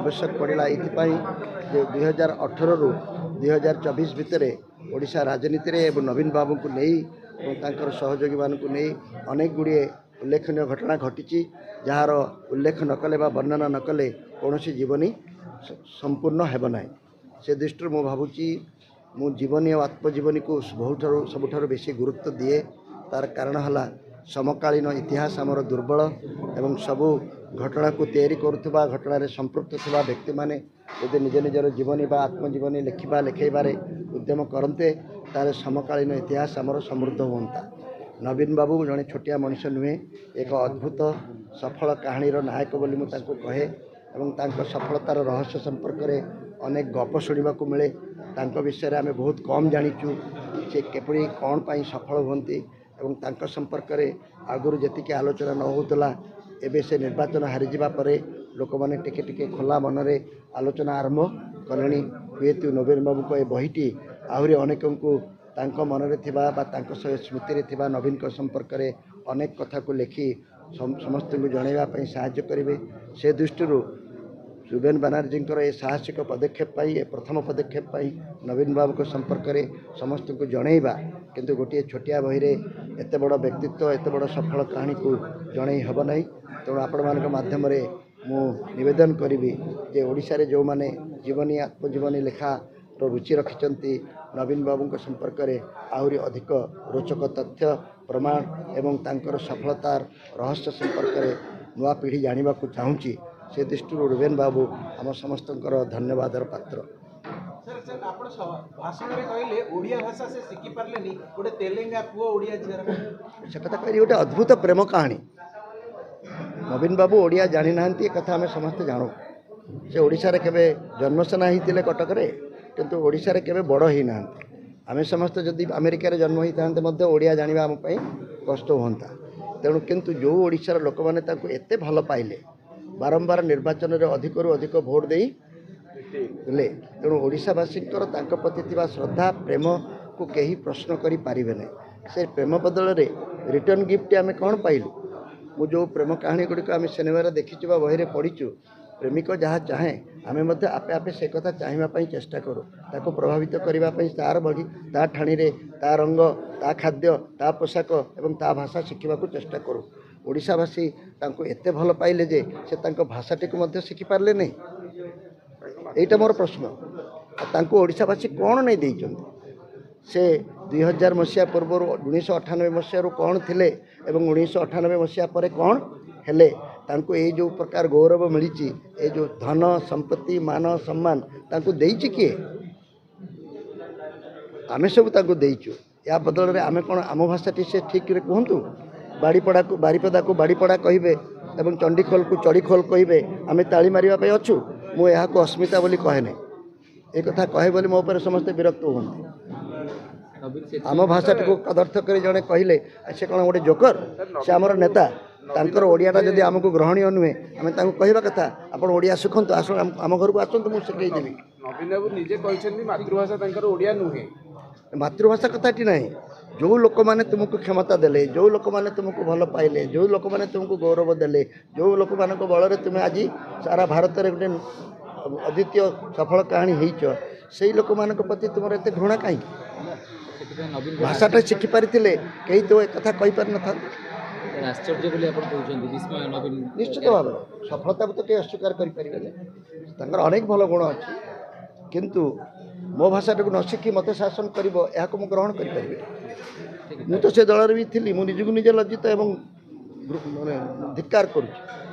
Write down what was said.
आवश्यक पड़ा ये 2018 रु 2024 भितर ओडिशा राजनीति रे एवं नवीन बाबू को नहीं सहयोगी मान को नहीं अनेक गुड़िए उल्लेखनीय घटना घटी जार उल्लेख न कले वर्णना न कले कौन जीवनी संपूर्ण हेबना से दृष्टि मु भावुची मु जीवनी और आत्मजीवनी को सबुठ बेसी गुरुत्व दिए तार कारण है समकालीन इतिहास आमर दुर्बल एवं सबू घटना को तैयारी करुवा घटना संपृक्त थिबा व्यक्ति माने यदि निज निजर जीवनी बा आत्मजीवनी लिखा लिखेबारे उद्यम करते तार समकालीन इतिहास आमर समृद्ध होता। नवीन बाबू जड़े छोटिया मनीष नुहे एक अद्भुत सफल कहानी नायक बोली मुझे कहे एवं तांको सफलतार रहस्य संपर्क में अनेक गप शुणा मिले विषय में आम बहुत कम जाचु से केपरी कौन पाई सफल होती एवं तांको संपर्क में आगुरी जी आलोचना न होता एबे से निर्वाचन हारीजा पर लोक मैंने टिके खोला मन में आलोचना आरंभ कले हुएतु नवीन बाबू को बहीटी आहरी अनेक को मन में थिबा स्मृति रे थिबा नवीन को संपर्क में अनेक कथा को लिखि समस्त को जनवाई साहाय्य करेंगे से दृष्टि रुबेन बानार्जी ये साहसिक पदक्षेप ये प्रथम पदक्षेप नवीन बाबू को संपर्क में समस्त को जनइबा किंतु गोटे छोटिया बही रे एते बड़ व्यक्तित्व एते बड़ सफल कहानी को जनई हेब ना तेणु आपण मान माध्यम मु निवेदन करी जे ओडिशा रे जो माने जीवनी आत्मजीवनी लेखा रुचि रखिंट नवीन बाबू के संपर्क में आहरी अधिक रोचक तथ्य प्रमाण एवं तांकर सफलतार रहस्य संपर्क में नुआ पीढ़ी जाना चाहूँगी से दृष्टि रुबेन बाबू आम समस्त धन्यवाद पात्र। से कथा कह गोटे अद्भुत प्रेम कहानी नवीन बाबू ओडिया जानी ना कथा आम समस्ते जानू से ओडिशा रे केबे जन्मसेना होते कटक रे किंतु ओडिशा रे केबे बड़ ही ना आम समस्त जदि अमेरिका रे जन्म होता ओडिया जानिबा आम पई कष्ट होता तेणु किंतु जो ओडिशार लोक माने ताको एते भल पाइले बारंबार निर्वाचन में अधिक अधिक भोट देले तेणु ओडिशावासी प्रति श्रद्धा प्रेम को कहीं प्रश्न करि पारिबे नै से प्रेम बदल रे रिटर्न गिफ्ट आम कौन पाइलु मु जो प्रेम कहानी गुड़िक आम सिनेमा देखीचु बही पढ़ीचु प्रेमिक जहाँ चाहे आम आपे आपे से कथा चाहिए चेष्टा करूँ ताको प्रभावित करने तार बड़ी ता ठाणी ता रंग ता खाद्य ता पोशाक एवं ता भाषा शिखा चेष्टा करूँ ओडिशावासी तांको एते भल पाइले जे से तांको भाषाटी को मध्य शिखि पारले नहीं एटा मोर प्रश्न तांको ओडिशावासी कौन नहीं देइचंती से 2000 मसीहा पूर्व 1998 मसीह कौन थिले एवं 1998 मसीहा पर कौन हेले तांको ये जो प्रकार गौरव मिली ये जो धन संपत्ति मान सम्मान तांको देइछि किए आमे सब तांको देइछु या बदल रे आमे कौन आम भाषाटी से ठीक रे कहंतु बाड़ीपड़ा को बारीपदा को बाड़ीपड़ा कहे एवं चंडीखोल को चढ़ीखोल कहे आम ताली मारे अच्छु मुझे अस्मिता बोली कहे ना ये कथा कहे बोली मो पर समस्ते विरक्त होती आम भाषाटी को कदर्थ कर जड़े कहले से कौन गोटे जोकर से आमर नेता तांकर ओडियाटा जदि आमको ग्रहणीय नुहे आम कहवा कथा आप ओडिया शिखु आस आम घर को आसतु मुझे शिखेदेवी नवीन बाबू निजे कहते मातृभाषा ओडिया नुहे मातृभाषा कथाटी ना जो लोक मैंने तुमको क्षमता देले जो लोक मैंने तुमको भल पाइले जो लोक मैंने तुमको गौरव देले जो लोक मान बल तुम्हें आज सारा भारत में गोटे अद्वितीय सफल कहानी होइच से लोक मान प्रति तुम एत घृणा कहीं भाषाटा शिखि पारि कहीं तो एक कथा कही पारि न निश्चित भाव सफलता तो कहीं अस्वीकार करें अनेक भल गुण अच्छी किंतु मो भाषाटा को न शिखी मत शासन कर ग्रहण करें मु तो से दल भी थी मुझे निजे लज्जित एवं धिक्कार करुच्ची।